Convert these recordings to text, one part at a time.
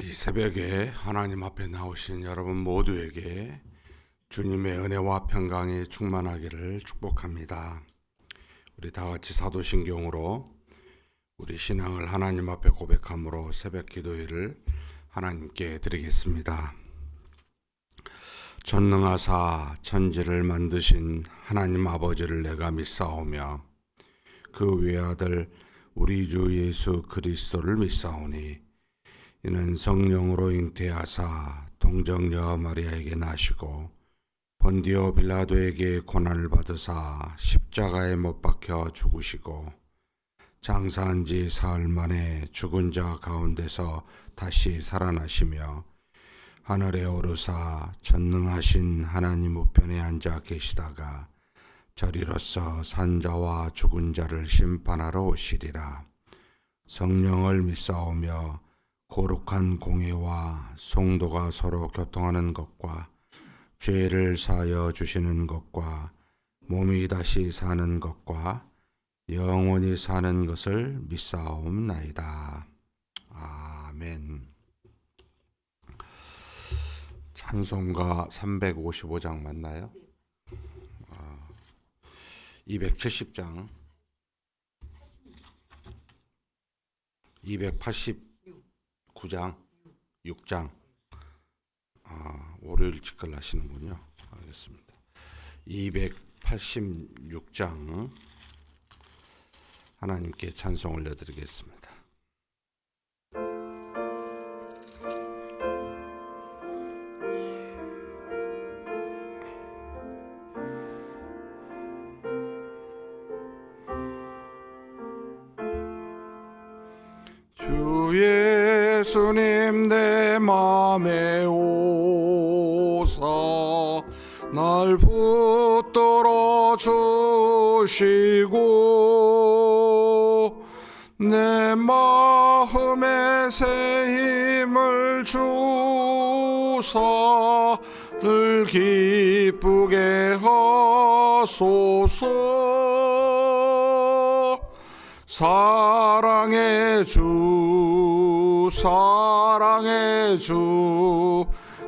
이 새벽에 하나님 앞에 나오신 여러분 모두에게 주님의 은혜와 평강이 충만하기를 축복합니다. 우리 다 같이 사도신경으로 우리 신앙을 하나님 앞에 고백함으로 새벽 기도회를 하나님께 드리겠습니다. 전능하사 천지를 만드신 하나님 아버지를 내가 믿사오며 그 외아들 우리 주 예수 그리스도를 믿사오니 이는 성령으로 잉태하사 동정녀 마리아에게 나시고 본디오 빌라도에게 고난을 받으사 십자가에 못 박혀 죽으시고 장사한 지 사흘 만에 죽은 자 가운데서 다시 살아나시며 하늘에 오르사 전능하신 하나님 우편에 앉아 계시다가 저리로서 산자와 죽은 자를 심판하러 오시리라. 성령을 믿사오며 거룩한 공회와 성도가 서로 교통하는 것과 죄를 사하여 주시는 것과 몸이 다시 사는 것과 영원히 사는 것을 믿사옵나이다. 아멘. 찬송가 355장 맞나요? 270장 289장 6장 월요일 직걸 하시는군요. 알겠습니다. 286장 하나님께 찬송 올려드리겠습니다. 주 예수님 내 맘에 오사 날 붙들어 주시고 내 마음에 새 힘을 주사 늘 기쁘게 하소서. 사랑의 주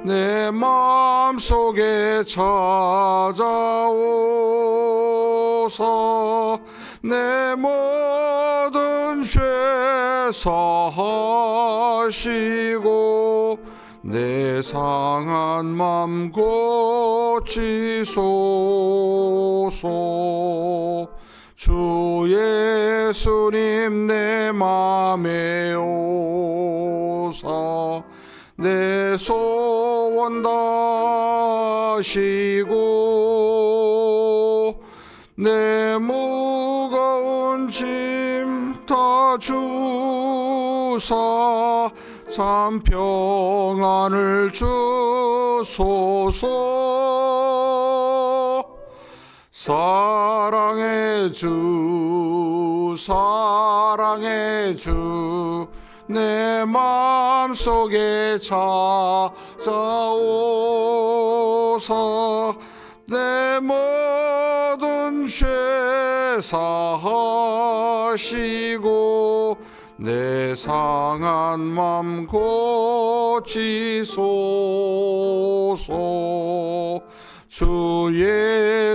내 마음속에 찾아오사 내 모든 죄 사하시고 내 상한 맘 고치소서. 주 예수님 내 맘에 오사 내 소원 다시고 내 무거운 짐 다 주사 참 평안을 주소서. 사랑의 주 내 마음속에 찾아오사 내 모든 죄 사하시고 내 상한 맘 고치소서. 주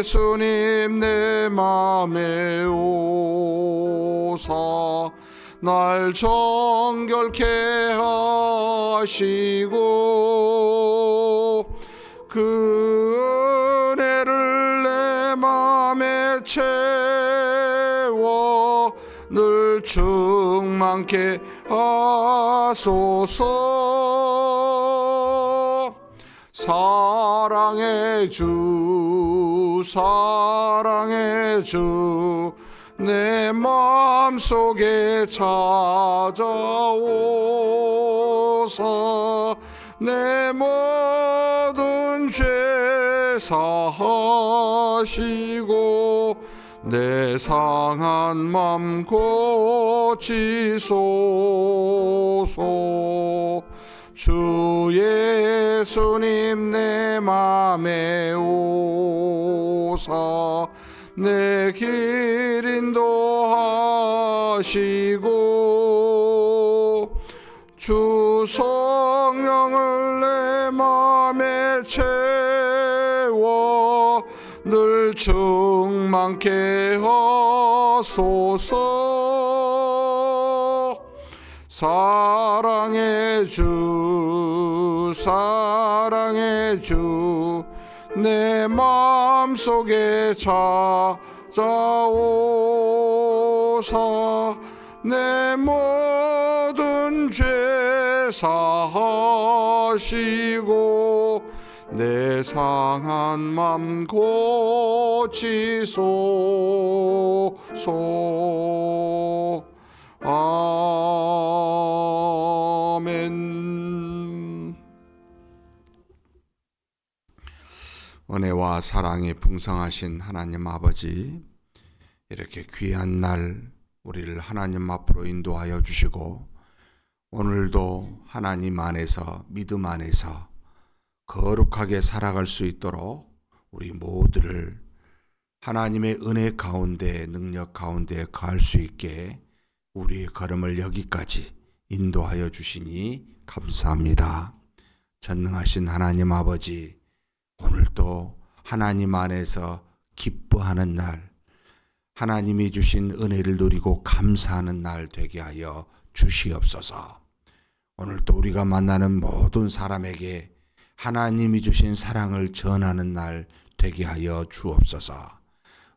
예수님 내 맘에 오사 날 정결케 하시고 그 은혜를 내 맘에 채워 늘 충만케 하소서. 사랑의 주 내 마음속에 찾아오사 내 모든 죄 사하시고 내 상한 맘 고치소서. 주 예수님 내 맘에 오사 내 길 인도하시고 주 손 많게 하소서. 사랑의 주 사랑의 주 내 마음속에 찾아오사 내 모든 죄 사하시고 내 상한 맘 고치소서. 아멘. 은혜와 사랑이 풍성하신 하나님 아버지, 이렇게 귀한 날 우리를 하나님 앞으로 인도하여 주시고 오늘도 하나님 안에서 믿음 안에서 거룩하게 살아갈 수 있도록 우리 모두를 하나님의 은혜 가운데 능력 가운데 갈 수 있게 우리의 걸음을 여기까지 인도하여 주시니 감사합니다. 전능하신 하나님 아버지, 오늘도 하나님 안에서 기뻐하는 날, 하나님이 주신 은혜를 누리고 감사하는 날 되게 하여 주시옵소서. 오늘도 우리가 만나는 모든 사람에게 하나님이 주신 사랑을 전하는 날 되게 하여 주옵소서.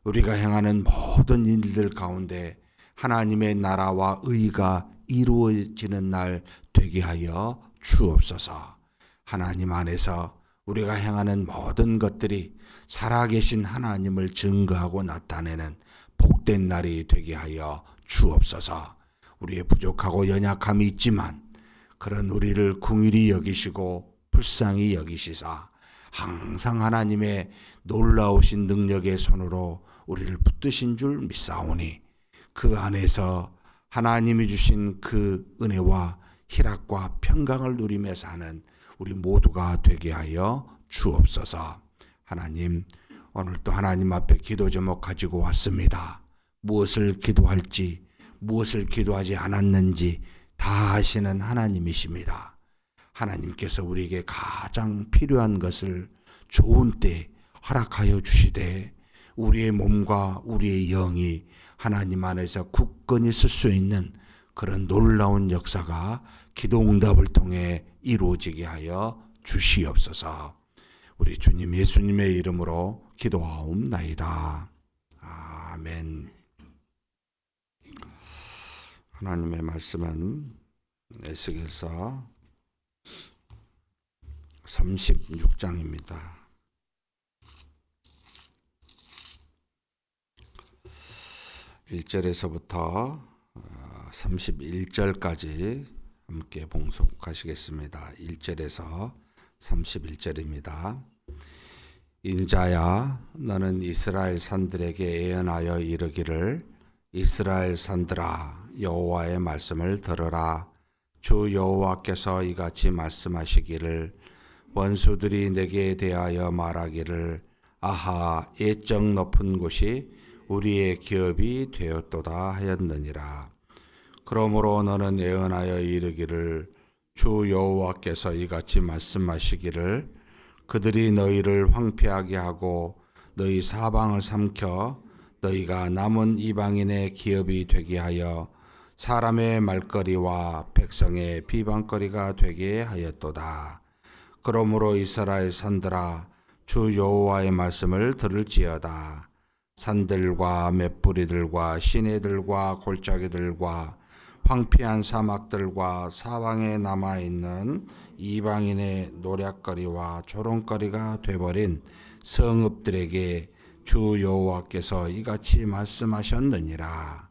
우리가 행하는 모든 일들 가운데 하나님의 나라와 의가 이루어지는 날 되게 하여 주옵소서. 하나님 안에서 우리가 행하는 모든 것들이 살아계신 하나님을 증거하고 나타내는 복된 날이 되게 하여 주옵소서. 우리의 부족하고 연약함이 있지만 그런 우리를 긍휼히 여기시고 불쌍히 여기시사 항상 하나님의 놀라우신 능력의 손으로 우리를 붙드신 줄 믿사오니 그 안에서 하나님이 주신 그 은혜와 희락과 평강을 누리며 사는 우리 모두가 되게 하여 주옵소서. 하나님, 오늘도 하나님 앞에 기도 제목 가지고 왔습니다. 무엇을 기도할지, 무엇을 기도하지 않았는지 다 아시는 하나님이십니다. 하나님께서 우리에게 가장 필요한 것을 좋은 때 허락하여 주시되 우리의 몸과 우리의 영이 하나님 안에서 굳건히 설 수 있는 그런 놀라운 역사가 기도응답을 통해 이루어지게 하여 주시옵소서. 우리 주님 예수님의 이름으로 기도하옵나이다. 아멘. 하나님의 말씀은 에스겔서 36장입니다. 1절에서부터 31절까지 함께 봉독하시겠습니다. 1절에서 31절입니다. 인자야, 너는 이스라엘 산들에게 예언하여 이르기를, 이스라엘 산들아, 여호와의 말씀을 들으라. 주 여호와께서 이같이 말씀하시기를, 원수들이 내게 대하여 말하기를, 아하, 예적 높은 곳이 우리의 기업이 되었도다 하였느니라. 그러므로 너는 예언하여 이르기를, 주 여호와께서 이같이 말씀하시기를, 그들이 너희를 황폐하게 하고 너희 사방을 삼켜 너희가 남은 이방인의 기업이 되게 하여 사람의 말거리와 백성의 비방거리가 되게 하였도다. 그러므로 이스라엘 산들아, 주 여호와의 말씀을 들을지어다. 산들과 맷뿌리들과 시내들과 골짜기들과 황폐한 사막들과 사방에 남아있는 이방인의 노략거리와 조롱거리가 돼버린 성읍들에게 주 여호와께서 이같이 말씀하셨느니라.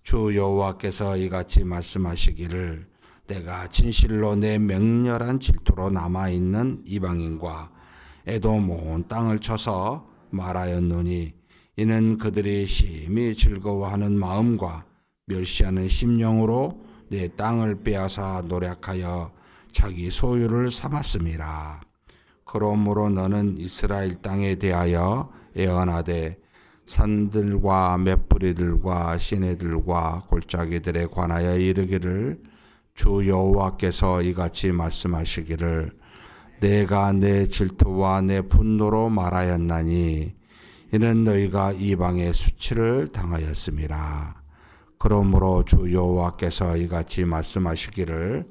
주 여호와께서 이같이 말씀하시기를, 내가 진실로 내 맹렬한 질투로 남아있는 이방인과 에돔 온 땅을 쳐서 말하였노니, 이는 그들이 심히 즐거워하는 마음과 멸시하는 심령으로 내 땅을 빼앗아 노략하여 자기 소유를 삼았음이라. 그러므로 너는 이스라엘 땅에 대하여 예언하되, 산들과 맷뿌리들과 시내들과 골짜기들에 관하여 이르기를, 주 여호와께서 이같이 말씀하시기를, 내가 내 질투와 내 분노로 말하였나니, 이는 너희가 이방의 수치를 당하였음이라. 그러므로 주 여호와께서 이같이 말씀하시기를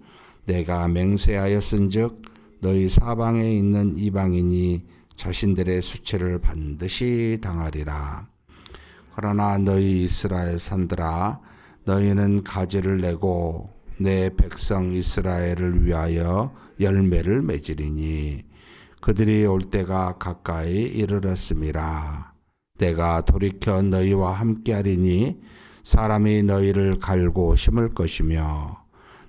내가 맹세하였은즉 너희 사방에 있는 이방인이 자신들의 수치를 반드시 당하리라. 그러나 너희 이스라엘 산들아 너희는 가지를 내고 내 백성 이스라엘을 위하여 열매를 맺으리니 그들이 올 때가 가까이 이르렀음이라. 내가 돌이켜 너희와 함께하리니 사람이 너희를 갈고 심을 것이며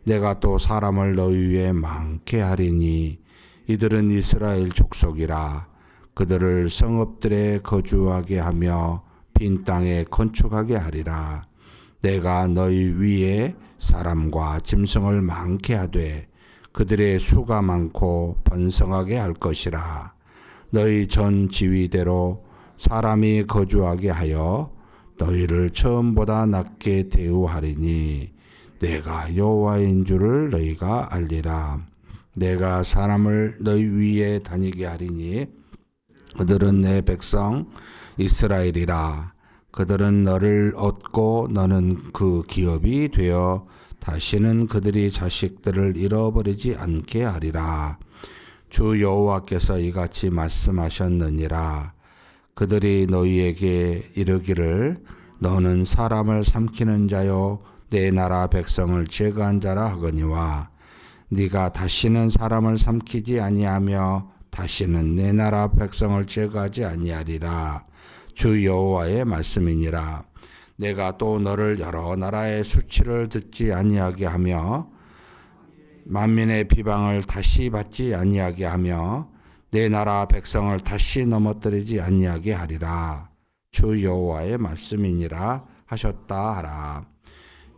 내가 또 사람을 너희 위에 많게 하리니 이들은 이스라엘 족속이라. 그들을 성읍들에 거주하게 하며 빈 땅에 건축하게 하리라. 내가 너희 위에 사람과 짐승을 많게 하되 그들의 수가 많고 번성하게 할 것이라. 너희 전 지위대로 사람이 거주하게 하여 너희를 처음보다 낮게 대우하리니 내가 여호와인 줄을 너희가 알리라. 내가 사람을 너희 위에 다니게 하리니 그들은 내 백성 이스라엘이라. 그들은 너를 얻고 너는 그 기업이 되어 다시는 그들이 자식들을 잃어버리지 않게 하리라. 주 여호와께서 이같이 말씀하셨느니라. 그들이 너희에게 이르기를 너는 사람을 삼키는 자요 내 나라 백성을 제거한 자라 하거니와 네가 다시는 사람을 삼키지 아니하며 다시는 내 나라 백성을 제거하지 아니하리라. 주 여호와의 말씀이니라. 내가 또 너를 여러 나라의 수치를 듣지 아니하게 하며 만민의 비방을 다시 받지 아니하게 하며 내 나라 백성을 다시 넘어뜨리지 아니하게 하리라. 주 여호와의 말씀이니라 하셨다 하라.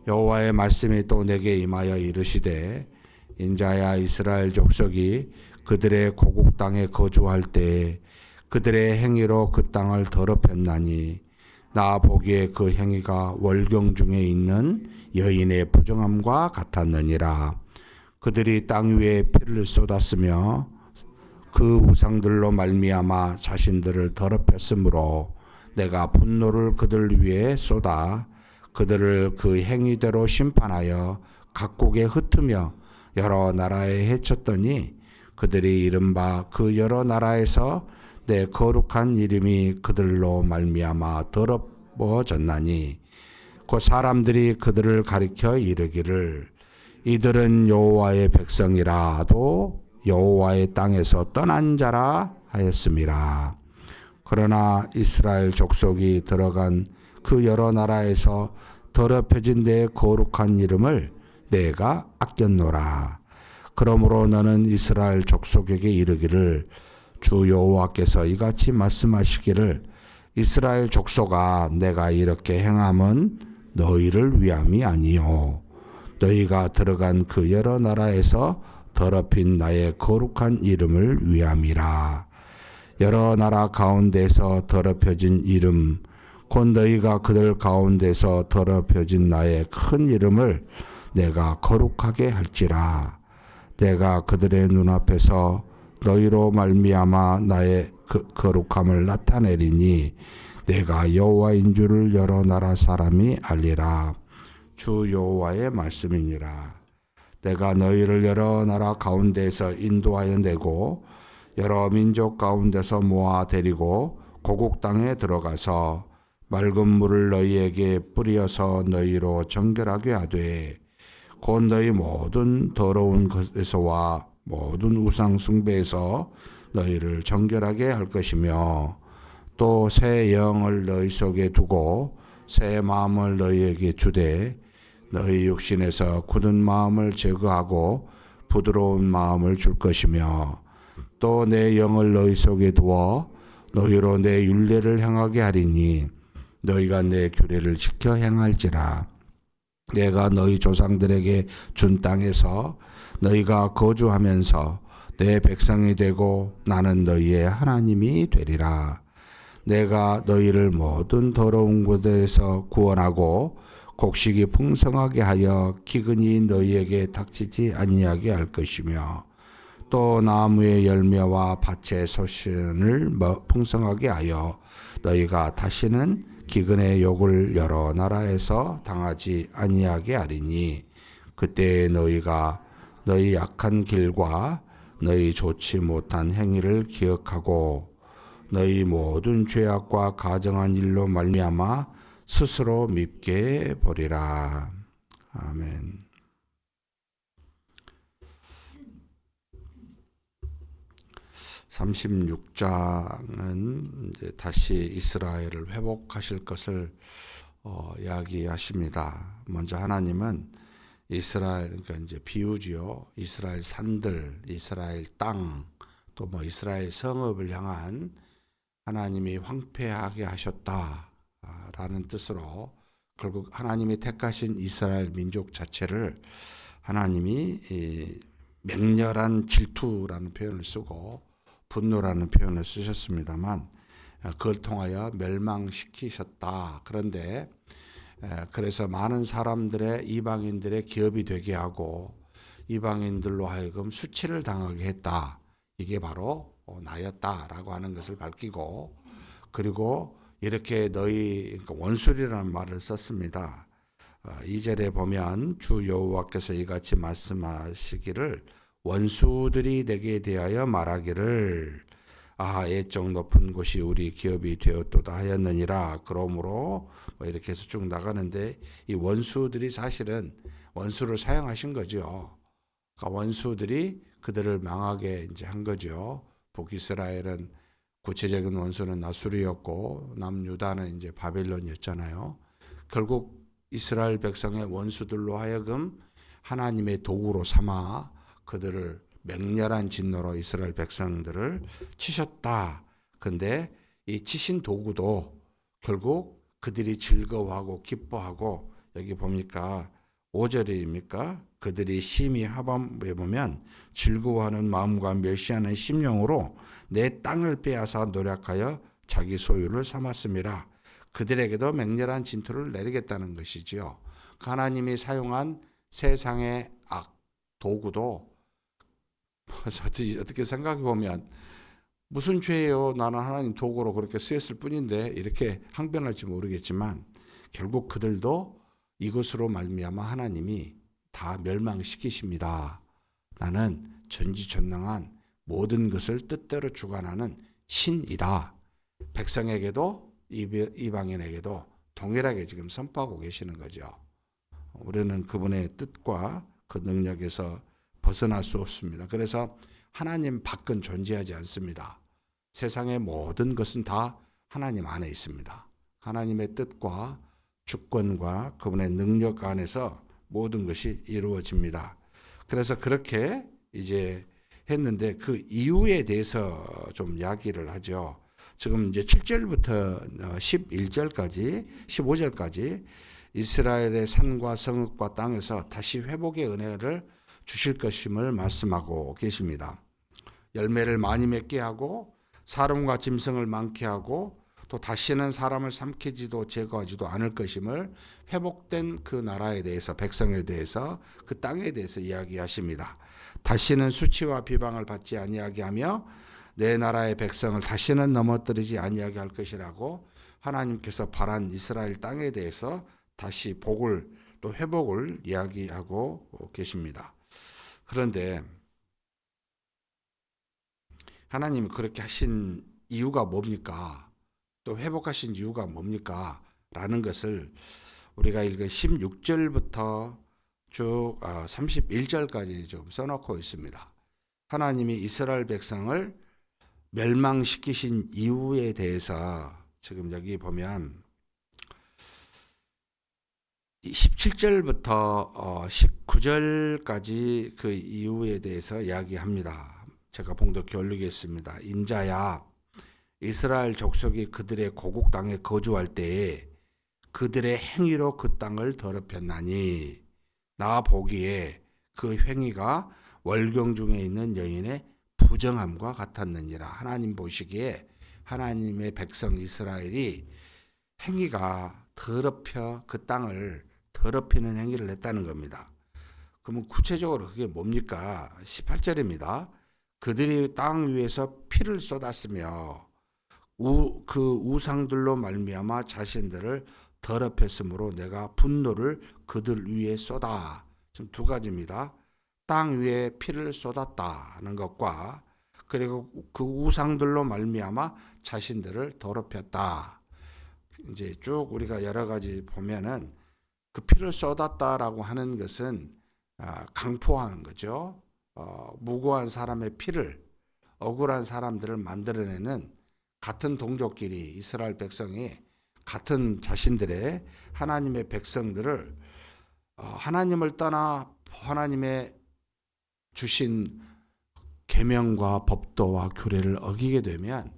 여호와의 말씀이 또 내게 임하여 이르시되 인자야 이스라엘 족속이 그들의 고국 땅에 거주할 때에 그들의 행위로 그 땅을 더럽혔나니 나 보기에 그 행위가 월경 중에 있는 여인의 부정함과 같았느니라. 그들이 땅 위에 피를 쏟았으며 그 우상들로 말미암아 자신들을 더럽혔으므로 내가 분노를 그들 위에 쏟아 그들을 그 행위대로 심판하여 각국에 흩으며 여러 나라에 해쳤더니 그들이 이른바 그 여러 나라에서 내 거룩한 이름이 그들로 말미암아 더럽어졌나니 그 사람들이 그들을 가리켜 이르기를 이들은 여호와의 백성이라도 여호와의 땅에서 떠난 자라 하였음이라. 그러나 이스라엘 족속이 들어간 그 여러 나라에서 더럽혀진 내 거룩한 이름을 내가 아꼈노라. 그러므로 너는 이스라엘 족속에게 이르기를 주 여호와께서 이같이 말씀하시기를 이스라엘 족속아 내가 이렇게 행함은 너희를 위함이 아니요 너희가 들어간 그 여러 나라에서 더럽힌 나의 거룩한 이름을 위함이라. 여러 나라 가운데서 더럽혀진 이름 곧 너희가 그들 가운데서 더럽혀진 나의 큰 이름을 내가 거룩하게 할지라. 내가 그들의 눈앞에서 너희로 말미암아 나의 거룩함을 나타내리니 내가 여호와인 줄을 여러 나라 사람이 알리라. 주 여호와의 말씀이니라. 내가 너희를 여러 나라 가운데서 인도하여 내고 여러 민족 가운데서 모아 데리고 고국 땅에 들어가서 맑은 물을 너희에게 뿌려서 너희로 정결하게 하되 곧 너희 모든 더러운 것에서와 모든 우상 숭배에서 너희를 정결하게 할 것이며 또 새 영을 너희 속에 두고 새 마음을 너희에게 주되 너희 육신에서 굳은 마음을 제거하고 부드러운 마음을 줄 것이며 또 내 영을 너희 속에 두어 너희로 내 율례를 행하게 하리니 너희가 내 규례를 지켜 행할지라. 내가 너희 조상들에게 준 땅에서 너희가 거주하면서 내 백성이 되고 나는 너희의 하나님이 되리라. 내가 너희를 모든 더러운 곳에서 구원하고 곡식이 풍성하게 하여 기근이 너희에게 닥치지 아니하게 할 것이며 또 나무의 열매와 밭의 소신을 풍성하게 하여 너희가 다시는 기근의 욕을 여러 나라에서 당하지 아니하게 하리니 그때 너희가 너희 약한 길과 너희 좋지 못한 행위를 기억하고 너희 모든 죄악과 가정한 일로 말미암아 스스로 밉게 보리라. 아멘. 36장은 이제 다시 이스라엘을 회복하실 것을 이야기하십니다. 먼저 하나님은 이스라엘, 그러니까 이제 비유지요. 이스라엘 산들, 이스라엘 땅, 또 뭐 이스라엘 성읍을 향한 하나님이 황폐하게 하셨다라는 뜻으로 결국 하나님이 택하신 이스라엘 민족 자체를 하나님이 맹렬한 질투라는 표현을 쓰고 분노라는 표현을 쓰셨습니다만 그걸 통하여 멸망시키셨다. 그런데 그래서 많은 사람들의 이방인들의 기업이 되게 하고 이방인들로 하여금 수치를 당하게 했다. 이게 바로 나였다라고 하는 것을 밝히고 그리고 이렇게 너희 그러니까 원수리라는 말을 썼습니다. 2절에 보면 주 여호와께서 이같이 말씀하시기를 원수들이 내게 대하여 말하기를 애적 높은 곳이 우리 기업이 되었도다 하였느니라. 그러므로 뭐 이렇게 해서 쭉 나가는데 이 원수들이 사실은 원수를 사용하신 거죠. 그러니까 원수들이 그들을 망하게 이제 한 거죠. 북이스라엘은 구체적인 원수는 나수르였고 남유다는 이제 바벨론이었잖아요. 결국 이스라엘 백성의 원수들로 하여금 하나님의 도구로 삼아 그들을 맹렬한 진노로 이스라엘 백성들을 치셨다. 근데 이 치신 도구도 결국 그들이 즐거워하고 기뻐하고 여기 보니까 5절입니까? 그들이 심히 하반부에 보면 즐거워하는 마음과 멸시하는 심령으로 내 땅을 빼앗아 노력하여 자기 소유를 삼았음이라. 그들에게도 맹렬한 진토를 내리겠다는 것이지요. 하나님이 사용한 세상의 도구도 어떻게 생각해 보면 무슨 죄예요? 나는 하나님 도구로 그렇게 쓰였을 뿐인데 이렇게 항변할지 모르겠지만 결국 그들도 이것으로 말미암아 하나님이 다 멸망시키십니다. 나는 전지전능한 모든 것을 뜻대로 주관하는 신이다. 백성에게도 이방인에게도 동일하게 지금 선포하고 계시는 거죠. 우리는 그분의 뜻과 그 능력에서 벗어날 수 없습니다. 그래서 하나님 밖은 존재하지 않습니다. 세상의 모든 것은 다 하나님 안에 있습니다. 하나님의 뜻과 주권과 그분의 능력 안에서 모든 것이 이루어집니다. 그래서 그렇게 이제 했는데 그 이유에 대해서 좀 이야기를 하죠. 지금 이제 7절부터 11절까지 15절까지 이스라엘의 산과 성읍과 땅에서 다시 회복의 은혜를 주실 것임을 말씀하고 계십니다. 열매를 많이 맺게 하고 사람과 짐승을 많게 하고 또 다시는 사람을 삼키지도 제거하지도 않을 것임을 회복된 그 나라에 대해서 백성에 대해서 그 땅에 대해서 이야기하십니다. 다시는 수치와 비방을 받지 아니하게 하며 내 나라의 백성을 다시는 넘어뜨리지 아니하게 할 것이라고 하나님께서 바란 이스라엘 땅에 대해서 다시 복을 또 회복을 이야기하고 계십니다. 그런데 하나님이 그렇게 하신 이유가 뭡니까? 또 회복하신 이유가 뭡니까? 라는 것을 우리가 읽은 16절부터 쭉 31절까지 좀 써놓고 있습니다. 하나님이 이스라엘 백성을 멸망시키신 이유에 대해서 지금 여기 보면 17절부터 19절까지 그 이유에 대해서 이야기합니다. 제가 봉독해 올리겠습니다. 인자야, 이스라엘 족속이 그들의 고국 땅에 거주할 때에 그들의 행위로 그 땅을 더럽혔나니 나 보기에 그 행위가 월경 중에 있는 여인의 부정함과 같았느니라. 하나님 보시기에 하나님의 백성 이스라엘이 행위가 더럽혀 그 땅을 더럽히는 행위를 했다는 겁니다. 그러면 구체적으로 그게 뭡니까? 18절입니다. 그들이 땅 위에서 피를 쏟았으며 그 우상들로 말미암아 자신들을 더럽혔으므로 내가 분노를 그들 위에 쏟아. 지금 두 가지입니다. 땅 위에 피를 쏟았다는 것과 그리고 그 우상들로 말미암아 자신들을 더럽혔다. 이제 쭉 우리가 여러 가지 보면은 그 피를 쏟았다라고 하는 것은 강포하는 거죠. 무고한 사람의 피를, 억울한 사람들을 만들어내는 같은 동족끼리 이스라엘 백성이 같은 자신들의 하나님의 백성들을 하나님을 떠나 하나님의 주신 계명과 법도와 규례를 어기게 되면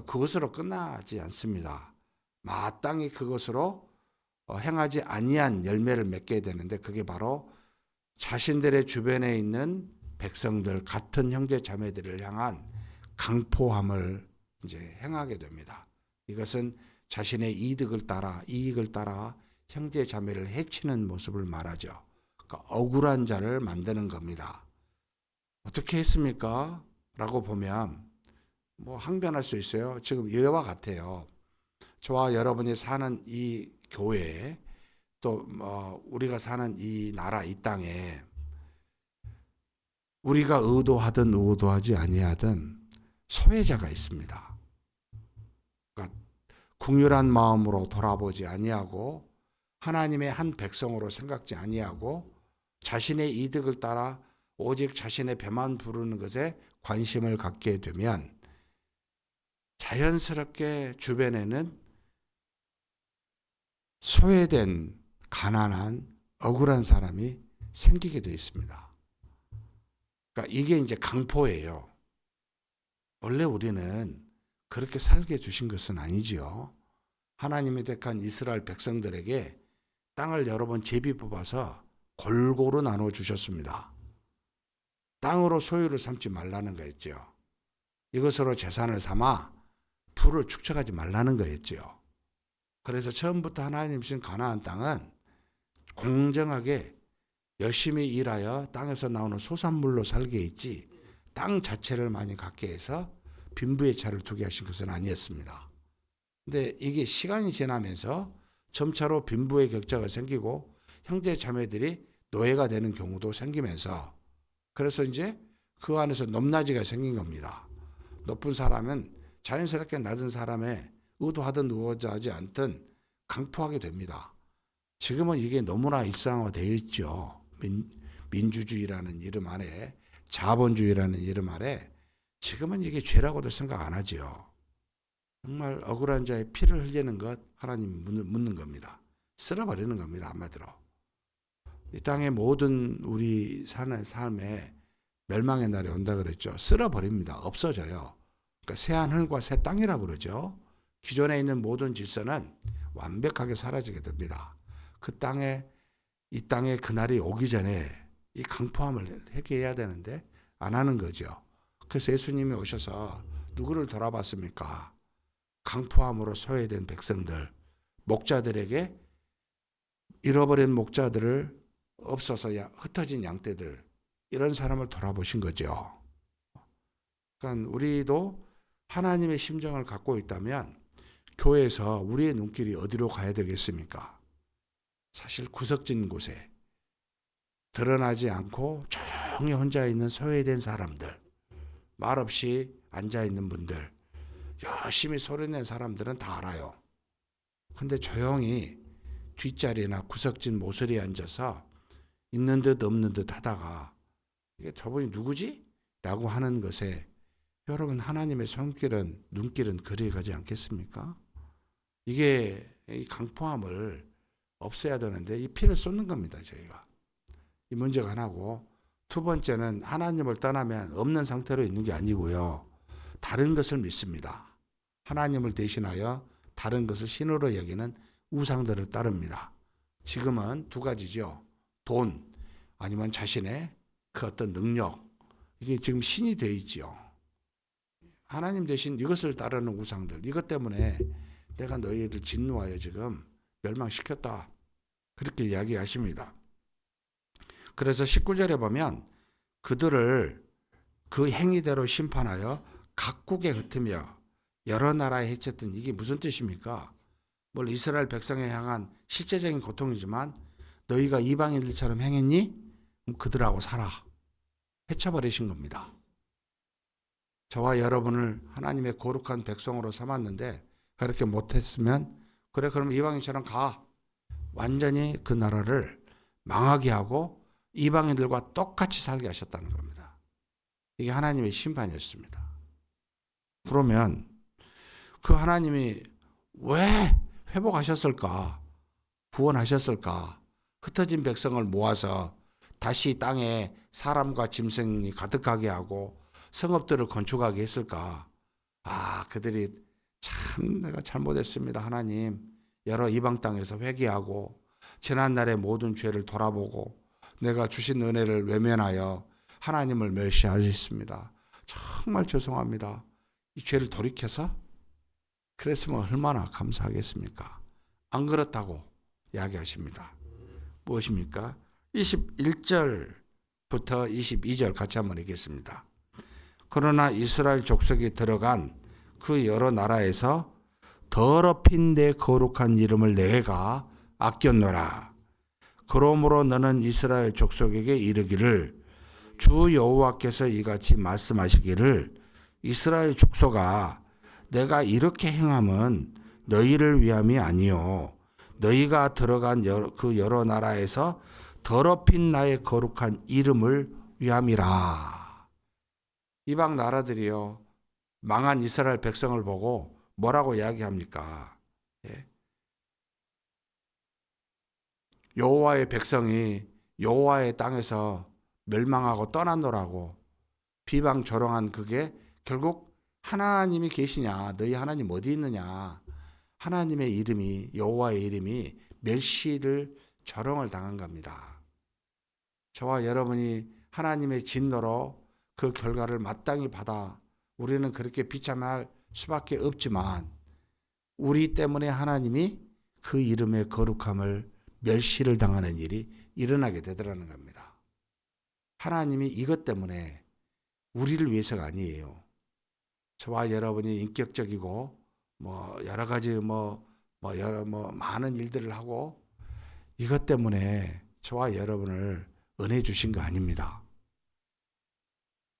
그것으로 끝나지 않습니다. 마땅히 그것으로 행하지 아니한 열매를 맺게 되는데 그게 바로 자신들의 주변에 있는 백성들 같은 형제 자매들을 향한 강포함을 이제 행하게 됩니다. 이것은 자신의 이익을 따라 형제 자매를 해치는 모습을 말하죠. 그러니까 억울한 자를 만드는 겁니다. 어떻게 했습니까? 라고 보면 뭐 항변할 수 있어요. 지금 이와 같아요. 저와 여러분이 사는 이 교회 또 우리가 사는 이 나라 이 땅에 우리가 의도하든 의도하지 아니하든 소외자가 있습니다. 그러니까 궁휼한 마음으로 돌아보지 아니하고 하나님의 한 백성으로 생각지 아니하고 자신의 이득을 따라 오직 자신의 배만 부르는 것에 관심을 갖게 되면 자연스럽게 주변에는 소외된 가난한 억울한 사람이 생기게 되어 있습니다. 그러니까 이게 이제 강포예요. 원래 우리는 그렇게 살게 주신 것은 아니지요. 하나님이 택한 이스라엘 백성들에게 땅을 여러 번 제비 뽑아서 골고루 나눠 주셨습니다. 땅으로 소유를 삼지 말라는 거였죠. 이것으로 재산을 삼아 부를 축적하지 말라는 거였죠. 그래서 처음부터 하나님 주신 가나안 땅은 공정하게 열심히 일하여 땅에서 나오는 소산물로 살게 했지 땅 자체를 많이 갖게 해서 빈부의 차를 두게 하신 것은 아니었습니다. 근데 이게 시간이 지나면서 점차로 빈부의 격차가 생기고 형제 자매들이 노예가 되는 경우도 생기면서 그래서 이제 그 안에서 높낮이가 생긴 겁니다. 높은 사람은 자연스럽게 낮은 사람의 의도하든 의도하지 않든 강포하게 됩니다. 지금은 이게 너무나 일상화되어 있죠. 민주주의라는 이름 아래 자본주의라는 이름 아래 지금은 이게 죄라고도 생각 안 하죠. 정말 억울한 자의 피를 흘리는 것 하나님이 묻는 겁니다. 쓸어버리는 겁니다. 한마디로. 이 땅의 모든 우리 사는 삶에 멸망의 날이 온다 그랬죠. 쓸어버립니다. 없어져요. 그러니까 새하늘과 새 땅이라고 그러죠. 기존에 있는 모든 질서는 완벽하게 사라지게 됩니다. 이 땅에 그날이 오기 전에 이 강포함을 해결해야 되는데 안 하는 거죠. 그래서 예수님이 오셔서 누구를 돌아봤습니까? 강포함으로 소외된 백성들, 목자들에게 잃어버린 목자들을 없어서 흩어진 양떼들 이런 사람을 돌아보신 거죠. 그러니까 우리도 하나님의 심정을 갖고 있다면 교회에서 우리의 눈길이 어디로 가야 되겠습니까? 사실 구석진 곳에 드러나지 않고 조용히 혼자 있는 소외된 사람들, 말없이 앉아있는 분들, 열심히 소리낸 사람들은 다 알아요. 근데 조용히 뒷자리나 구석진 모서리에 앉아서 있는 듯 없는 듯 하다가 이게 저분이 누구지? 라고 하는 것에 여러분 하나님의 눈길은 그리 가지 않겠습니까? 이게 이 강포함을 없애야 되는데 이 피를 쏟는 겁니다. 저희가. 이 문제가 하나고 두 번째는 하나님을 떠나면 없는 상태로 있는 게 아니고요. 다른 것을 믿습니다. 하나님을 대신하여 다른 것을 신으로 여기는 우상들을 따릅니다. 지금은 두 가지죠. 돈 아니면 자신의 그 어떤 능력 이게 지금 신이 되어 있지요. 하나님 대신 이것을 따르는 우상들 이것 때문에 내가 너희를 진노하여 지금 멸망시켰다. 그렇게 이야기하십니다. 그래서 19절에 보면 그들을 그 행위대로 심판하여 각국에 흩으며 여러 나라에 해쳤던 이게 무슨 뜻입니까? 뭘 이스라엘 백성에 향한 실제적인 고통이지만 너희가 이방인들처럼 행했니? 그럼 그들하고 살아. 해쳐버리신 겁니다. 저와 여러분을 하나님의 거룩한 백성으로 삼았는데 그렇게 못했으면 그래 그럼 이방인처럼 가. 완전히 그 나라를 망하게 하고 이방인들과 똑같이 살게 하셨다는 겁니다. 이게 하나님의 심판이었습니다. 그러면 그 하나님이 왜 회복하셨을까? 구원하셨을까? 흩어진 백성을 모아서 다시 땅에 사람과 짐승이 가득하게 하고 성읍들을 건축하게 했을까? 그들이 참 내가 잘못했습니다. 하나님 여러 이방 땅에서 회개하고 지난날의 모든 죄를 돌아보고 내가 주신 은혜를 외면하여 하나님을 멸시하셨습니다. 정말 죄송합니다. 이 죄를 돌이켜서 그랬으면 얼마나 감사하겠습니까? 안 그렇다고 이야기하십니다. 무엇입니까? 21절부터 22절 같이 한번 읽겠습니다. 그러나 이스라엘 족속이 들어간 그 여러 나라에서 더럽힌 내 거룩한 이름을 내가 아꼈노라. 그러므로 너는 이스라엘 족속에게 이르기를 주 여호와께서 이같이 말씀하시기를 이스라엘 족속아 내가 이렇게 행함은 너희를 위함이 아니요 너희가 들어간 그 여러 나라에서 더럽힌 나의 거룩한 이름을 위함이라. 이방 나라들이요 망한 이스라엘 백성을 보고 뭐라고 이야기합니까? 여호와의 백성이 여호와의 땅에서 멸망하고 떠났노라고 비방 조롱한 그게 결국 하나님이 계시냐, 너희 하나님 어디 있느냐, 하나님의 이름이 여호와의 이름이 멸시를 조롱을 당한 겁니다. 저와 여러분이 하나님의 진노로 그 결과를 마땅히 받아 우리는 그렇게 비참할 수밖에 없지만 우리 때문에 하나님이 그 이름의 거룩함을 멸시를 당하는 일이 일어나게 되더라는 겁니다. 하나님이 이것 때문에 우리를 위해서가 아니에요. 저와 여러분이 인격적이고 여러 가지 많은 일들을 하고 이것 때문에 저와 여러분을 은혜 주신 거 아닙니다.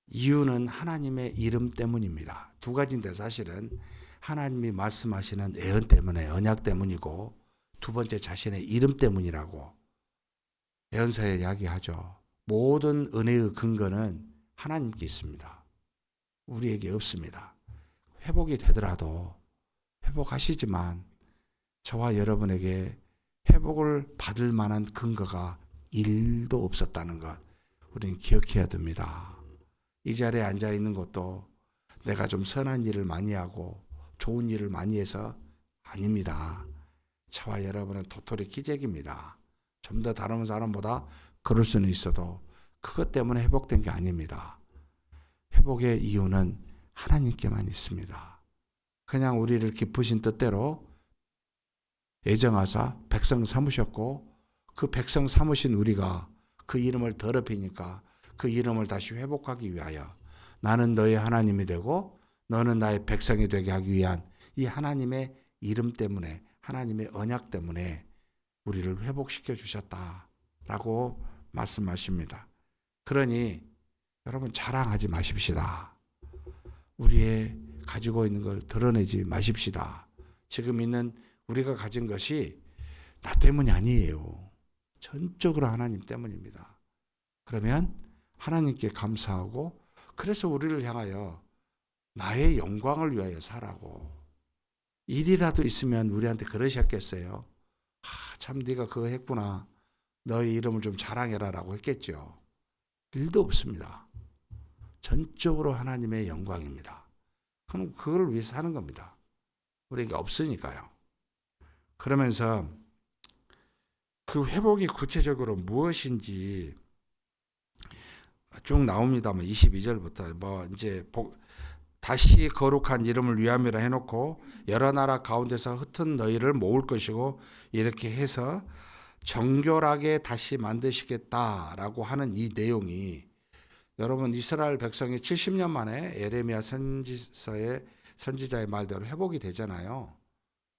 이유는 하나님의 이름 때문입니다. 두 가지인데 사실은 하나님이 말씀하시는 예언 때문에 언약 때문이고 두 번째 자신의 이름 때문이라고 예언서에 이야기하죠. 모든 은혜의 근거는 하나님께 있습니다. 우리에게 없습니다. 회복이 되더라도 회복하시지만 저와 여러분에게 회복을 받을 만한 근거가 1도 없었다는 것 우리는 기억해야 됩니다. 이 자리에 앉아 있는 것도 내가 좀 선한 일을 많이 하고 좋은 일을 많이 해서 아닙니다. 저와 여러분은 도토리 기적입니다. 좀 더 다른 사람보다 그럴 수는 있어도 그것 때문에 회복된 게 아닙니다. 회복의 이유는 하나님께만 있습니다. 그냥 우리를 기쁘신 뜻대로 예정하사 백성 삼으셨고 그 백성 삼으신 우리가 그 이름을 더럽히니까 그 이름을 다시 회복하기 위하여 나는 너의 하나님이 되고 너는 나의 백성이 되게 하기 위한 이 하나님의 이름 때문에 하나님의 언약 때문에 우리를 회복시켜 주셨다라고 말씀하십니다. 그러니 여러분 자랑하지 마십시다. 우리의 가지고 있는 걸 드러내지 마십시다. 지금 있는 우리가 가진 것이 나 때문이 아니에요. 전적으로 하나님 때문입니다. 그러면 하나님께 감사하고 그래서 우리를 향하여 나의 영광을 위하여 살라고 일이라도 있으면 우리한테 그러셨겠어요. 참 네가 그거 했구나. 너의 이름을 좀 자랑해라 라고 했겠죠. 일도 없습니다. 전적으로 하나님의 영광입니다. 그럼 그걸 위해서 하는 겁니다. 우리에게 없으니까요. 그러면서 그 회복이 구체적으로 무엇인지 쭉 나옵니다. 22절부터 이제 다시 거룩한 이름을 위함이라 해놓고 여러 나라 가운데서 흩은 너희를 모을 것이고 이렇게 해서 정결하게 다시 만드시겠다라고 하는 이 내용이 여러분 이스라엘 백성이 70년 만에 예레미야 선지자의 말대로 회복이 되잖아요.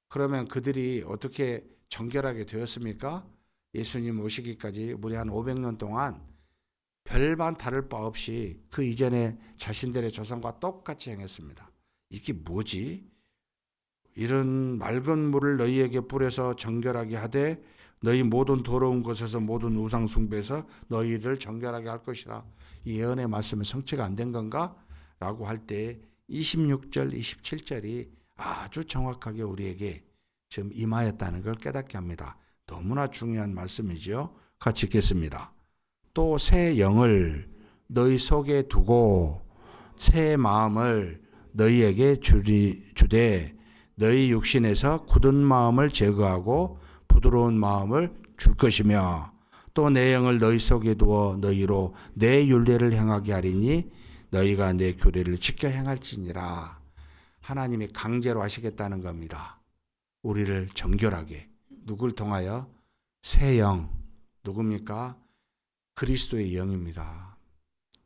그러면 그들이 어떻게 정결하게 되었습니까? 예수님 오시기까지 무려 한 500년 동안 별반 다를 바 없이 그 이전에 자신들의 조상과 똑같이 행했습니다. 이게 뭐지? 이런 맑은 물을 너희에게 뿌려서 정결하게 하되 너희 모든 더러운 것에서 모든 우상 숭배에서 너희를 정결하게 할 것이라. 이 예언의 말씀은 성취가 안 된 건가? 라고 할 때 26절, 27절이 아주 정확하게 우리에게 지금 임하였다는 걸 깨닫게 합니다. 너무나 중요한 말씀이죠. 같이 읽겠습니다. 또 새 영을 너희 속에 두고 새 마음을 너희에게 주되 너희 육신에서 굳은 마음을 제거하고 부드러운 마음을 줄 것이며 또 내 영을 너희 속에 두어 너희로 내 율례를 행하게 하리니 너희가 내 규례를 지켜 행할지니라. 하나님이 강제로 하시겠다는 겁니다. 우리를 정결하게. 누굴 통하여? 새 영. 누굽니까? 그리스도의 영입니다.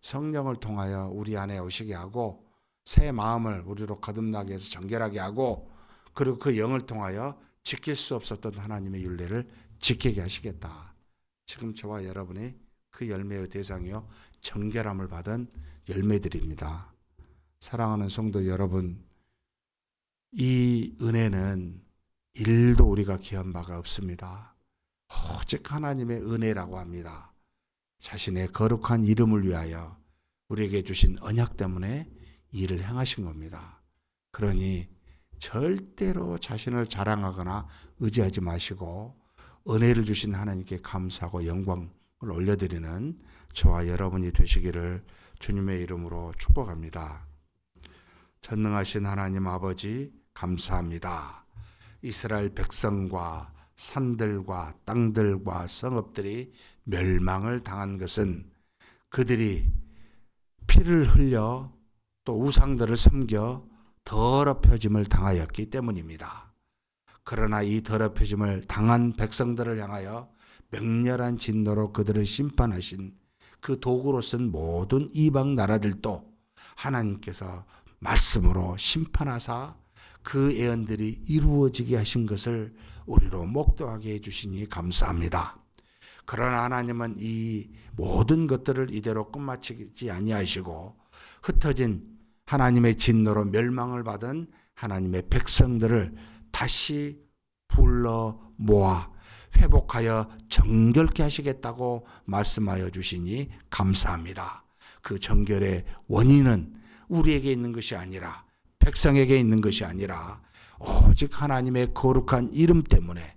성령을 통하여 우리 안에 오시게 하고 새 마음을 우리로 거듭나게 해서 정결하게 하고 그리고 그 영을 통하여 지킬 수 없었던 하나님의 율례를 지키게 하시겠다. 지금 저와 여러분이 그 열매의 대상이요 정결함을 받은 열매들입니다. 사랑하는 성도 여러분, 이 은혜는 일도 우리가 기한 바가 없습니다. 오직 하나님의 은혜라고 합니다. 자신의 거룩한 이름을 위하여 우리에게 주신 언약 때문에 일을 행하신 겁니다. 그러니 절대로 자신을 자랑하거나 의지하지 마시고 은혜를 주신 하나님께 감사하고 영광을 올려드리는 저와 여러분이 되시기를 주님의 이름으로 축복합니다. 전능하신 하나님 아버지 감사합니다. 이스라엘 백성과 산들과 땅들과 성읍들이 멸망을 당한 것은 그들이 피를 흘려 또 우상들을 섬겨 더럽혀짐을 당하였기 때문입니다. 그러나 이 더럽혀짐을 당한 백성들을 향하여 맹렬한 진노로 그들을 심판하신 그 도구로 쓴 모든 이방 나라들도 하나님께서 말씀으로 심판하사 그 예언들이 이루어지게 하신 것을 우리로 목도하게 해주시니 감사합니다. 그러나 하나님은 이 모든 것들을 이대로 끝마치지 아니하시고 흩어진 하나님의 진노로 멸망을 받은 하나님의 백성들을 다시 불러 모아 회복하여 정결케 하시겠다고 말씀하여 주시니 감사합니다. 그 정결의 원인은 우리에게 있는 것이 아니라 백성에게 있는 것이 아니라 오직 하나님의 거룩한 이름 때문에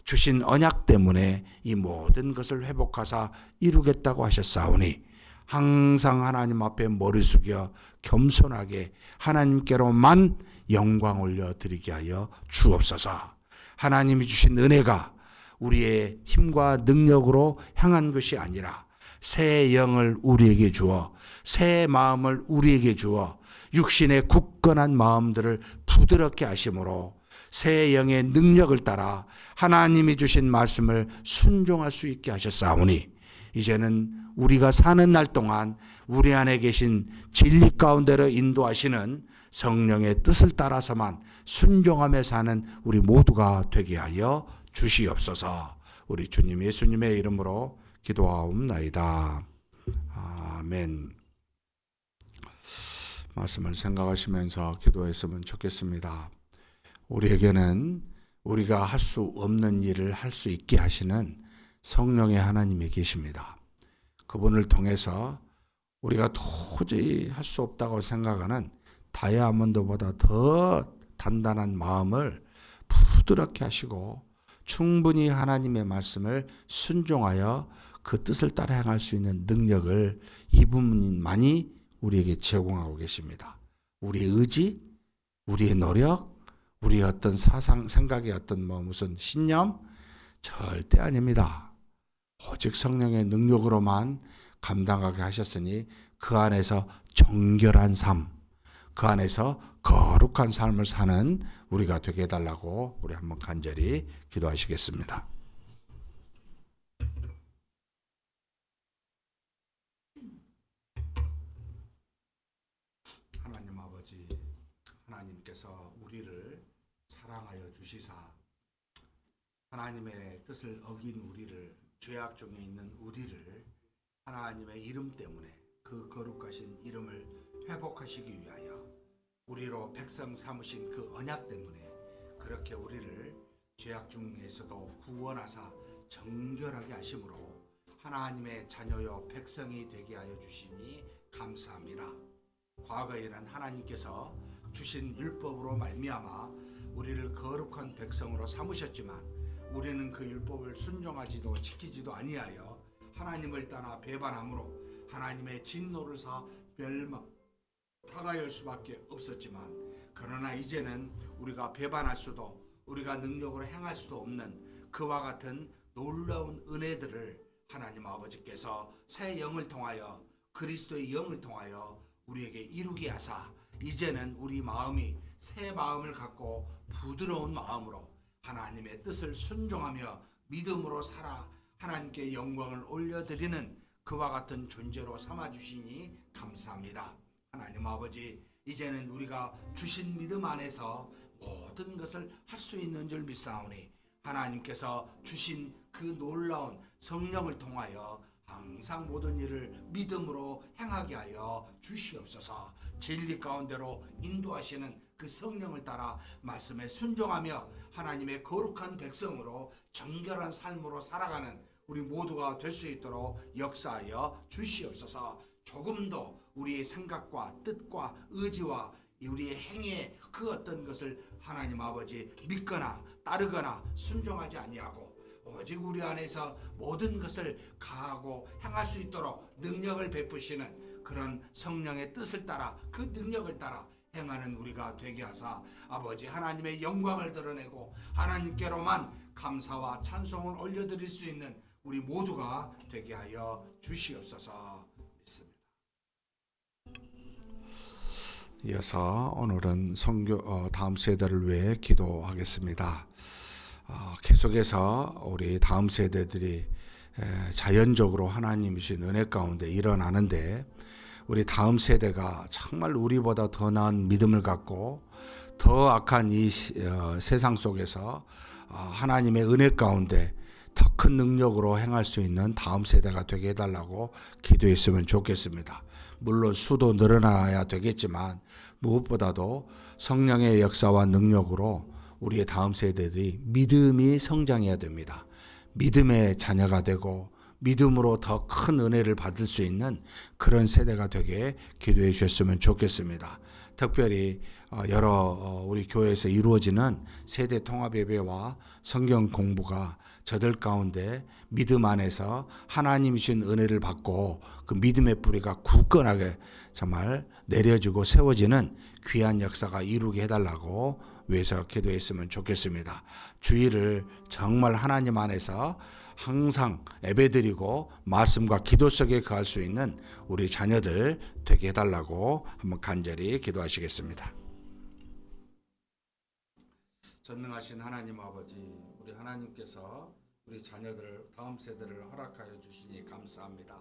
주신 언약 때문에 이 모든 것을 회복하사 이루겠다고 하셨사오니 항상 하나님 앞에 머리 숙여 겸손하게 하나님께로만 영광 올려드리게 하여 주옵소서. 하나님이 주신 은혜가 우리의 힘과 능력으로 향한 것이 아니라 새 영을 우리에게 주어 새 마음을 우리에게 주어 육신의 굳건한 마음들을 부드럽게 하심으로 새 영의 능력을 따라 하나님이 주신 말씀을 순종할 수 있게 하셨사오니 이제는 우리가 사는 날 동안 우리 안에 계신 진리 가운데로 인도하시는 성령의 뜻을 따라서만 순종하며 사는 우리 모두가 되게 하여 주시옵소서. 우리 주님 예수님의 이름으로 기도하옵나이다. 아멘. 말씀을 생각하시면서 기도했으면 좋겠습니다. 우리에게는 우리가 할 수 없는 일을 할 수 있게 하시는 성령의 하나님이 계십니다. 그분을 통해서 우리가 도저히 할 수 없다고 생각하는 다이아몬드보다 더 단단한 마음을 부드럽게 하시고 충분히 하나님의 말씀을 순종하여 그 뜻을 따라 행할 수 있는 능력을 이분만이 우리에게 제공하고 계십니다. 우리의 의지, 우리의 노력, 우리의 어떤 사상, 생각의 어떤 무슨 신념? 절대 아닙니다. 오직 성령의 능력으로만 감당하게 하셨으니 그 안에서 정결한 삶, 그 안에서 거룩한 삶을 사는 우리가 되게 해달라고 우리 한번 간절히 기도하시겠습니다. 아버지, 하나님께서 우리를 사랑하여 주시사 하나님의 뜻을 어긴 우리를, 죄악 중에 있는 우리를 하나님의 이름 때문에 그 거룩하신 이름을 회복하시기 위하여 우리로 백성 삼으신 그 언약 때문에 그렇게 우리를 죄악 중에서도 구원하사 정결하게 하심으로 하나님의 자녀요 백성이 되게 하여 주시니 감사합니다. 과거에는 하나님께서 주신 율법으로 말미암아 우리를 거룩한 백성으로 삼으셨지만 우리는 그 율법을 순종하지도 지키지도 아니하여 하나님을 떠나 배반함으로 하나님의 진노를 사 멸망당할 수밖에 없었지만, 그러나 이제는 우리가 배반할 수도 우리가 능력으로 행할 수도 없는 그와 같은 놀라운 은혜들을 하나님 아버지께서 새 영을 통하여, 그리스도의 영을 통하여 우리에게 이루게 하사 이제는 우리 마음이 새 마음을 갖고 부드러운 마음으로 하나님의 뜻을 순종하며 믿음으로 살아 하나님께 영광을 올려드리는 그와 같은 존재로 삼아주시니 감사합니다. 하나님 아버지, 이제는 우리가 주신 믿음 안에서 모든 것을 할 수 있는 줄 믿사오니 하나님께서 주신 그 놀라운 성령을 통하여 항상 모든 일을 믿음으로 행하게 하여 주시옵소서. 진리 가운데로 인도하시는 그 성령을 따라 말씀에 순종하며 하나님의 거룩한 백성으로 정결한 삶으로 살아가는 우리 모두가 될 수 있도록 역사하여 주시옵소서. 조금도 우리의 생각과 뜻과 의지와 우리의 행위의 그 어떤 것을 하나님 아버지 믿거나 따르거나 순종하지 아니하고 오직 우리 안에서 모든 것을 가하고 행할 수 있도록 능력을 베푸시는 그런 성령의 뜻을 따라, 그 능력을 따라 행하는 우리가 되게 하사 아버지 하나님의 영광을 드러내고 하나님께로만 감사와 찬송을 올려드릴 수 있는 우리 모두가 되게 하여 주시옵소서. 믿습니다. 이어서 오늘은 다음 세대를 위해 기도하겠습니다. 계속해서 우리 다음 세대들이 자연적으로 하나님이신 은혜 가운데 일어나는데, 우리 다음 세대가 정말 우리보다 더 나은 믿음을 갖고 더 악한 이 세상 속에서 하나님의 은혜 가운데 더 큰 능력으로 행할 수 있는 다음 세대가 되게 해달라고 기도했으면 좋겠습니다. 물론 수도 늘어나야 되겠지만 무엇보다도 성령의 역사와 능력으로 우리의 다음 세대들이 믿음이 성장해야 됩니다. 믿음의 자녀가 되고 믿음으로 더 큰 은혜를 받을 수 있는 그런 세대가 되게 기도해 주셨으면 좋겠습니다. 특별히 여러 우리 교회에서 이루어지는 세대 통합 예배와 성경 공부가 저들 가운데 믿음 안에서 하나님이신 은혜를 받고 그 믿음의 뿌리가 굳건하게 정말 내려지고 세워지는 귀한 역사가 이루게 해달라고 위해서 기도했으면 좋겠습니다. 주일을 정말 하나님 안에서 항상 예배드리고 말씀과 기도 속에 거할 수 있는 우리 자녀들 되게 해달라고 한번 간절히 기도하시겠습니다. 전능하신 하나님 아버지, 우리 하나님께서 우리 자녀들을, 다음 세대를 허락하여 주시니 감사합니다.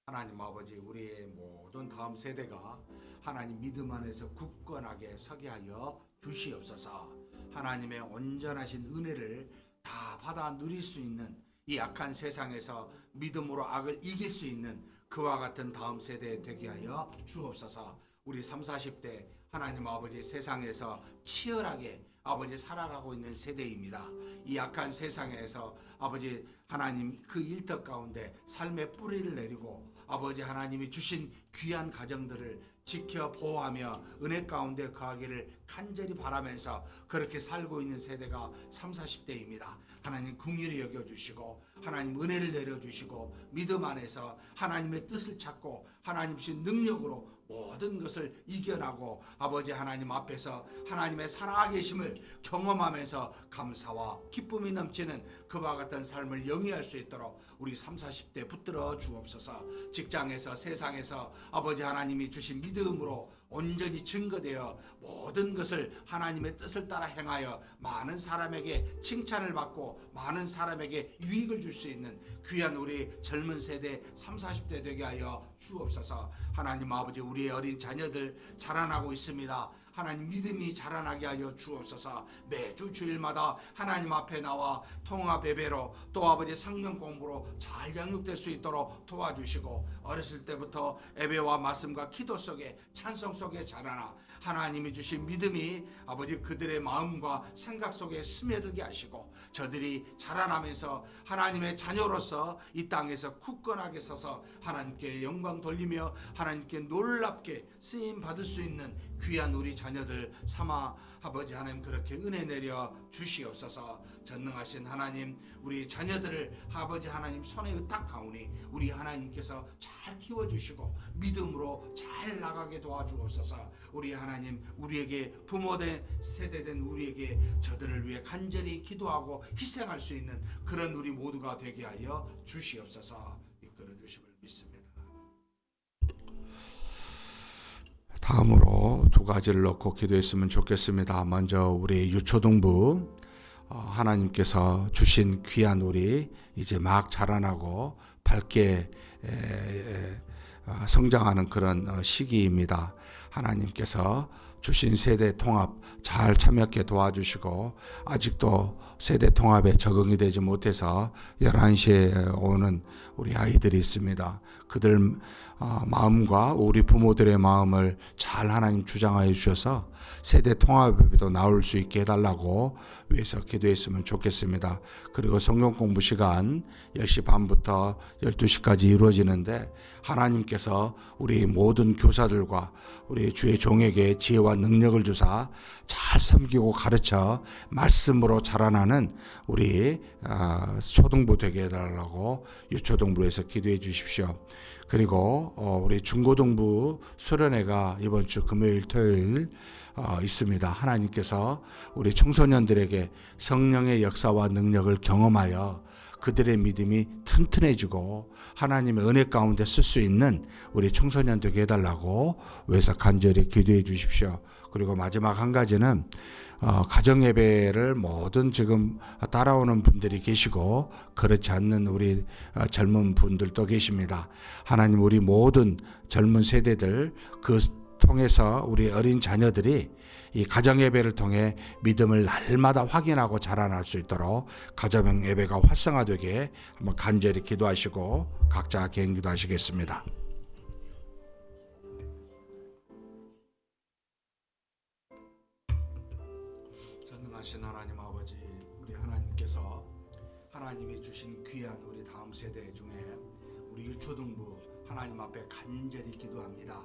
하나님 아버지, 우리의 모든 다음 세대가 하나님 믿음 안에서 굳건하게 서게 하여 주시옵소서. 하나님의 온전하신 은혜를 다 받아 누릴 수 있는 이 악한 세상에서 믿음으로 악을 이길 수 있는 그와 같은 다음 세대 되게 하여 주옵소서. 우리 30, 40대 하나님 아버지 세상에서 치열하게 아버지 살아가고 있는 세대입니다. 이 악한 세상에서 아버지 하나님 그 일터 가운데 삶의 뿌리를 내리고 아버지 하나님이 주신 귀한 가정들을 지켜 보호하며 은혜 가운데 거하기를 간절히 바라면서 그렇게 살고 있는 세대가 30, 40대입니다. 하나님 긍휼히 여겨주시고 하나님 은혜를 내려주시고 믿음 안에서 하나님의 뜻을 찾고 하나님신 능력으로 모든 것을 이겨나고 아버지 하나님 앞에서 하나님의 살아계심을 경험하면서 감사와 기쁨이 넘치는 그와 같은 삶을 영위할 수 있도록 우리 30, 40대 붙들어 주옵소서. 직장에서 세상에서 아버지 하나님이 주신 믿음으로 온전히 증거되어 모든 것을 하나님의 뜻을 따라 행하여 많은 사람에게 칭찬을 받고 많은 사람에게 유익을 줄 수 있는 귀한 우리 젊은 세대 30, 40대 되게 하여 주옵소서. 하나님 아버지, 우리의 어린 자녀들 자라나고 있습니다. 하나님 믿음이 자라나게 하여 주옵소서. 매주 주일마다 하나님 앞에 나와 통합 예배로 또 아버지 성경 공부로 잘 양육될 수 있도록 도와주시고, 어렸을 때부터 예배와 말씀과 기도 속에 찬송 속에 자라나 하나님이 주신 믿음이 아버지 그들의 마음과 생각 속에 스며들게 하시고, 저들이 자라나면서 하나님의 자녀로서 이 땅에서 굳건하게 서서 하나님께 영광 돌리며 하나님께 놀랍게 쓰임 받을 수 있는 귀한 우리 자녀들 삼아 아버지 하나님 그렇게 은혜 내려 주시옵소서. 전능하신 하나님, 우리 자녀들을 아버지 하나님 손에 의탁하오니 우리 하나님께서 잘 키워주시고 믿음으로 잘 나가게 도와주옵소서. 우리 하나님, 우리에게 부모된 세대된 우리에게 저들을 위해 간절히 기도하고 희생할 수 있는 그런 우리 모두가 되게 하여 주시옵소서. 이끌어 주심을 믿습니다. 다음으로 두 가지를 놓고 기도했으면 좋겠습니다. 먼저 우리 유초등부 하나님께서 주신 귀한 우리 이제 막 자라나고 밝게 성장하는 그런 시기입니다. 하나님께서 주신 세대 통합 잘 참여하게 도와주시고, 아직도 세대 통합에 적응이 되지 못해서 11시에 오는 우리 아이들이 있습니다. 그들 마음과 우리 부모들의 마음을 잘 하나님 주장하여 주셔서 세대 통합에도 나올 수 있게 해달라고 위해서 기도했으면 좋겠습니다. 그리고 성경 공부 시간 10시 반부터 12시까지 이루어지는데, 하나님께서 우리 모든 교사들과 우리 주의 종에게 지혜와 능력을 주사 잘 섬기고 가르쳐 말씀으로 자라나는 우리 초등부 되게 해달라고 유초등부에서 기도해 주십시오. 그리고 우리 중고등부 수련회가 이번 주 금요일 토요일 있습니다. 하나님께서 우리 청소년들에게 성령의 역사와 능력을 경험하여 그들의 믿음이 튼튼해지고 하나님의 은혜 가운데 쓸 수 있는 우리 청소년 되게 해달라고 위해서 간절히 기도해 주십시오. 그리고 마지막 한 가지는 가정 예배를 모든 지금 따라오는 분들이 계시고 그렇지 않는 우리 젊은 분들도 계십니다. 하나님, 우리 모든 젊은 세대들 그 통해서 우리 어린 자녀들이 이 가정 예배를 통해 믿음을 날마다 확인하고 자라날 수 있도록 가정 예배가 활성화되게 한번 간절히 기도하시고 각자 개인 기도하시겠습니다. 전능하신 하나님 아버지, 우리 하나님께서 하나님이 주신 귀한 우리 다음 세대 중에 우리 유초등부 하나님 앞에 간절히 기도합니다.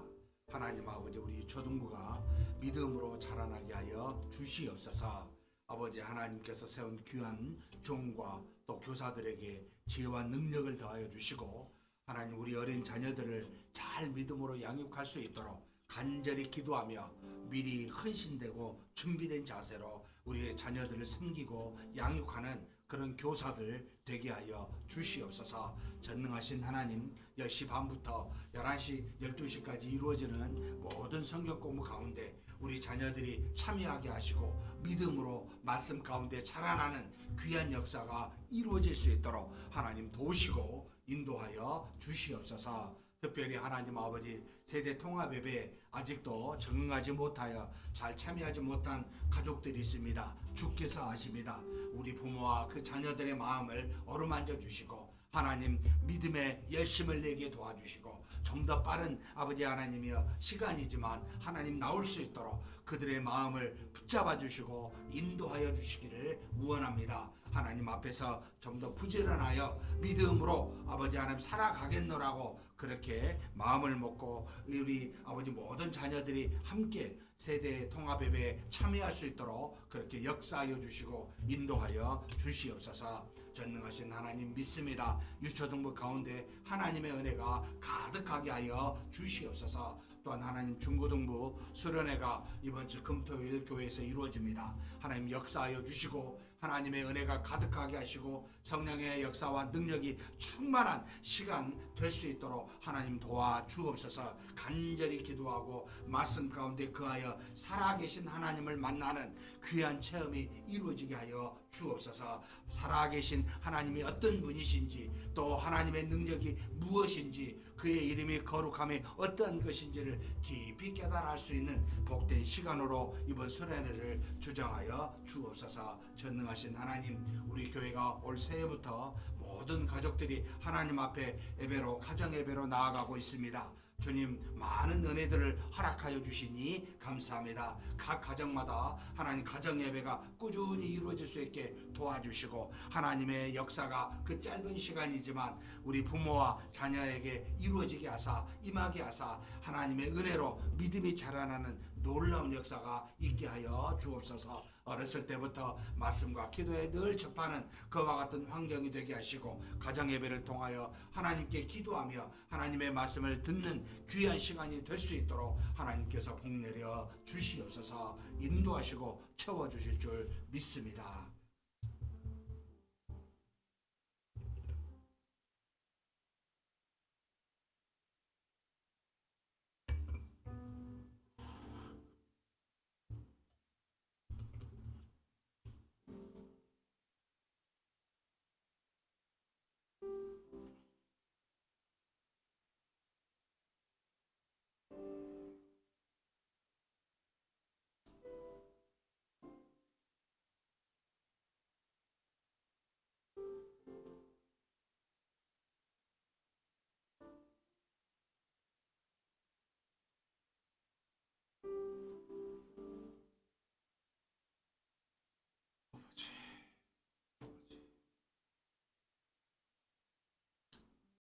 하나님 아버지, 우리 초등부가 믿음으로 자라나게 하여 주시옵소서. 아버지, 하나님께서 세운 귀한 종과 또 교사들에게 지혜와 능력을 더하여 주시고, 하나님 우리 어린 자녀들을 잘 믿음으로 양육할 수 있도록 간절히 기도하며 미리 헌신되고 준비된 자세로 우리의 자녀들을 섬기고 양육하는 그런 교사들 되게 하여 주시옵소서. 전능하신 하나님, 10시 반부터 11시, 12시까지 이루어지는 모든 성경 공부 가운데 우리 자녀들이 참여하게 하시고 믿음으로 말씀 가운데 자라나는 귀한 역사가 이루어질 수 있도록 하나님 도우시고 인도하여 주시옵소서. 특별히 하나님 아버지, 세대 통합 예배에 아직도 적응하지 못하여 잘 참여하지 못한 가족들이 있습니다. 주께서 아십니다. 우리 부모와 그 자녀들의 마음을 어루만져 주시고 하나님 믿음의 열심을 내게 도와주시고 좀 더 빠른 아버지 하나님이여 시간이지만 하나님 나올 수 있도록 그들의 마음을 붙잡아 주시고 인도하여 주시기를 원합니다. 하나님 앞에서 좀 더 부지런하여 믿음으로 아버지 하나님 살아가겠노라고 그렇게 마음을 먹고 우리 아버지 모든 자녀들이 함께 세대 통합 예배에 참여할 수 있도록 그렇게 역사하여 주시고 인도하여 주시옵소서. 전능하신 하나님 믿습니다. 유초등부 가운데 하나님의 은혜가 가득하게 하여 주시옵소서. 또한 하나님 중고등부 수련회가 이번 주 금토일 교회에서 이루어집니다. 하나님 역사하여 주시고 하나님의 은혜가 가득하게 하시고 성령의 역사와 능력이 충만한 시간 될 수 있도록 하나님 도와주옵소서. 간절히 기도하고 말씀 가운데 거하여 살아계신 하나님을 만나는 귀한 체험이 이루어지게 하여 주옵소서. 살아계신 하나님이 어떤 분이신지 또 하나님의 능력이 무엇인지 그의 이름이 거룩함이 어떠한 것인지를 깊이 깨달을 수 있는 복된 시간으로 이번 설날을 주정하여 주옵소서. 전능하신 하나님, 우리 교회가 올 새해부터 모든 가족들이 하나님 앞에 예배로 가정 예배로 나아가고 있습니다. 주님, 많은 은혜들을 허락하여 주시니 감사합니다. 각 가정마다 하나님 가정 예배가 꾸준히 이루어질 수 있게 도와주시고 하나님의 역사가 그 짧은 시간이지만 우리 부모와 자녀에게 이루어지게 하사 임하게 하사 하나님의 은혜로 믿음이 자라나는 놀라운 역사가 있게 하여 주옵소서. 어렸을 때부터 말씀과 기도에 늘 접하는 그와 같은 환경이 되게 하시고 가정 예배를 통하여 하나님께 기도하며 하나님의 말씀을 듣는 귀한 시간이 될 수 있도록 하나님께서 복내려 주시옵소서. 인도하시고 채워주실 줄 믿습니다.